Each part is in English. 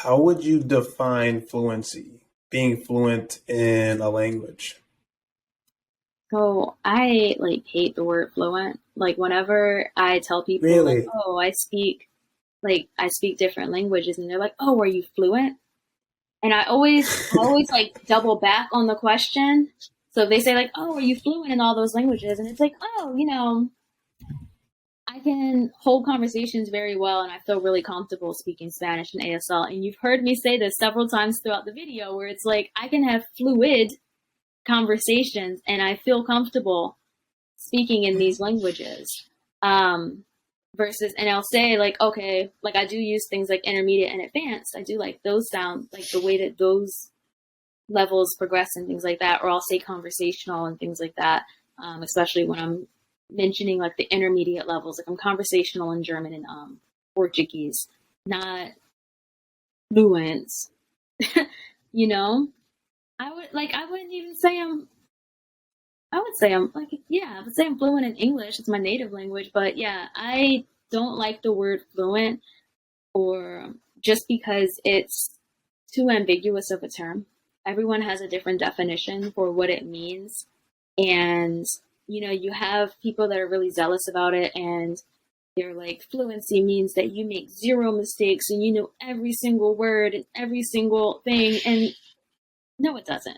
How would you define fluency? Being fluent in a language? So I like hate the word fluent. Like whenever I tell people like, Really? oh, I speak different languages and they're like, oh, are you fluent? And I always like double back on the question. So if they say like, oh, are you fluent in all those languages? And it's like, oh, I can hold conversations very well and I feel really comfortable speaking Spanish and ASL. And you've heard me say this several times throughout the video where it's like I can have fluid conversations and I feel comfortable speaking in these languages. Versus, and I'll say like, okay, like I do use things like intermediate and advanced. I do like those sound, like the way that those levels progress and things like that, or I'll say conversational and things like that, especially when I'm mentioning like the intermediate levels. Like I'm conversational in German and Portuguese, not fluent. you know, I wouldn't even say I would say I'm like, yeah, I would say I'm fluent in English. It's my native language. But yeah, I don't like the word fluent or just because it's too ambiguous of a term. Everyone has a different definition for what it means. And, you have people that are really zealous about it and they're like, fluency means that you make zero mistakes and you know every single word and every single thing. And no, it doesn't.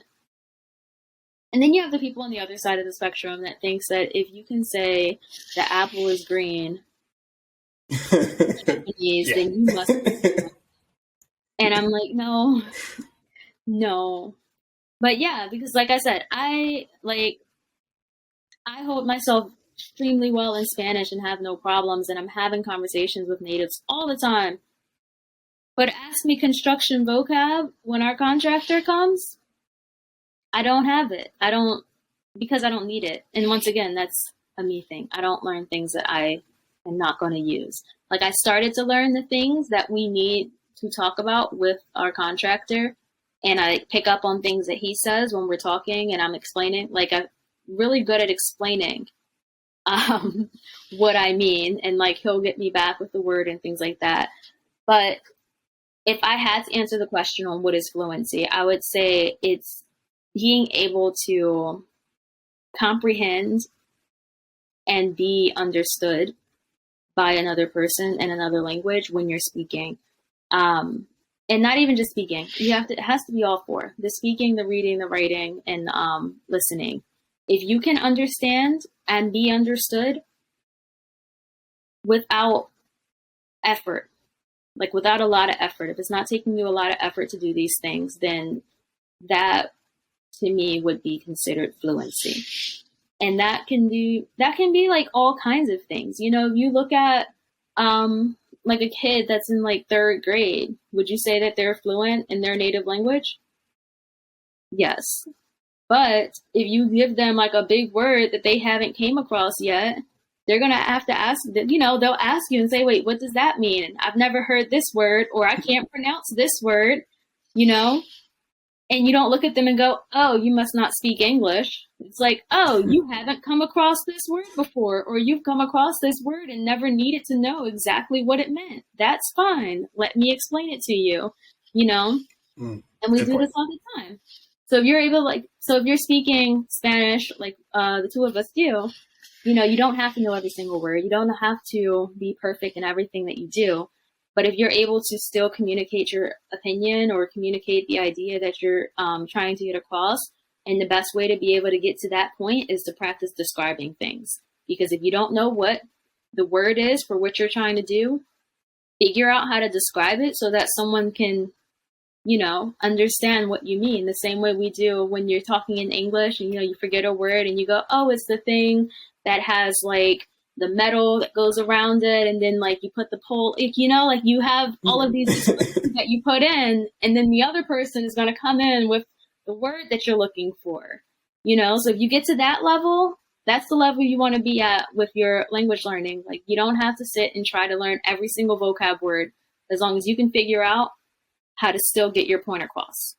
And then you have the people on the other side of the spectrum that thinks that if you can say the apple is green in Japanese, Yeah. then you must be fluent. And I'm like, no, no. But yeah, because like I said, I hold myself extremely well in Spanish and have no problems, and I'm having conversations with natives all the time. But ask me construction vocab when our contractor comes, I don't have it. I don't because I don't need it. And once again, that's a me thing. I don't learn things that I am not going to use. Like I started to learn the things that we need to talk about with our contractor, and I pick up on things that he says when we're talking and I'm explaining. Like I'm really good at explaining um, what I mean, and like he'll get me back with the word and things like that. But if I had to answer the question on what is fluency, I would say it's being able to comprehend and be understood by another person in another language when you're speaking. And not even just speaking. It has to be all four. The speaking, the reading, the writing, and listening. If you can understand and be understood without effort, like without a lot of effort, if it's not taking you a lot of effort to do these things, then that to me would be considered fluency. And that can be like all kinds of things. You look at like a kid that's in like third grade. Would you say that they're fluent in their native language? Yes. But if you give them like a big word that they haven't came across yet, they're gonna have to ask. They'll ask you and say, "Wait, what does that mean? I've never heard this word, or I can't pronounce this word." You know, and you don't look at them and go, "Oh, you must not speak English." It's like, "Oh, you haven't come across this word before, or you've come across this word and never needed to know exactly what it meant. That's fine. Let me explain it to you." You know, and we Good do point. this all the time. So if you're speaking Spanish, like the two of us do, you don't have to know every single word. You don't have to be perfect in everything that you do. But if you're able to still communicate your opinion or communicate the idea that you're trying to get across, and the best way to be able to get to that point is to practice describing things. Because if you don't know what the word is for what you're trying to do, figure out how to describe it so that someone can, understand what you mean. The same way we do when you're talking in English and, you forget a word and you go, "Oh, it's the thing that has like the metal that goes around it, and then like you put the pole," like you have all of these descriptions that you put in, and then the other person is going to come in with the word that you're looking for. So if you get to that level, that's the level you want to be at with your language learning. Like you don't have to sit and try to learn every single vocab word, as long as you can figure out how to still get your point across.